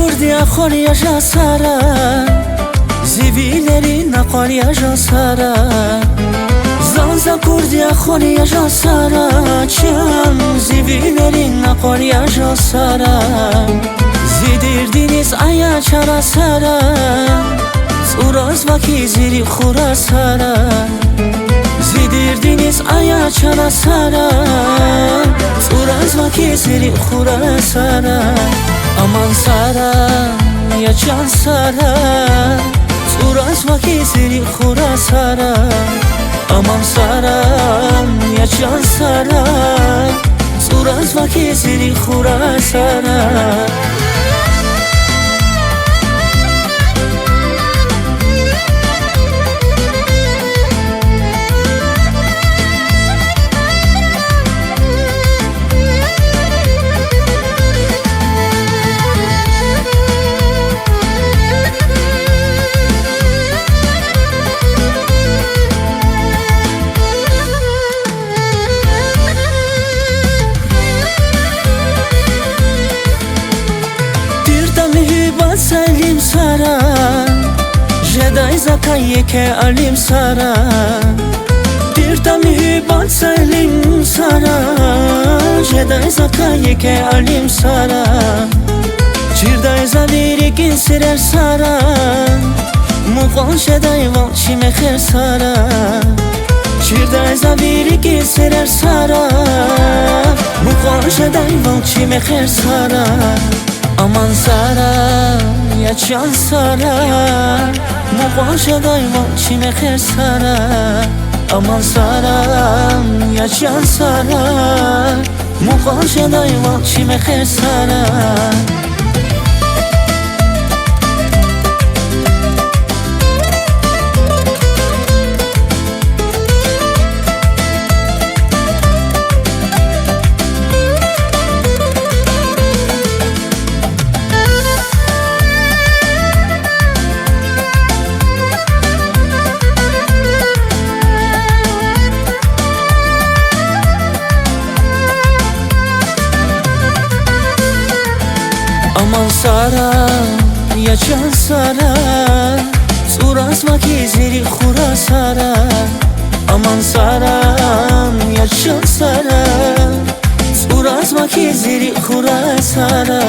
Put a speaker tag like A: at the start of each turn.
A: kurdiya xoliya jasara zivileri naqoliya jasara zanza kurdiya xoliya jasara çan zivileri naqoliya jasara zidirdiniz aya çara sara uraz vaki ziri xura sara zidirdiniz aya çara sara uraz vaki ziri xura sara aman sara ya can sara uraz vaki ziri xura sara aman sara ya can sara uraz vaki ziri xura sara Salim sara jedai zakaye ke alim sara dirta mihibat salim sara jedai zakaye ke alim sara çirdai zaviri kin sirer sara muqan jedai valchi mekher sara çirdai zaviri kin sirer sara muqan jedai valchi mekher sara aman sara ya can sara muqaşaday valchi mekher sara aman sara ya can sara muqaşaday valchi mekher sara aman sara ya can sara uraz vaki ziri xura sara aman sara ya can sara uraz vaki ziri xura sara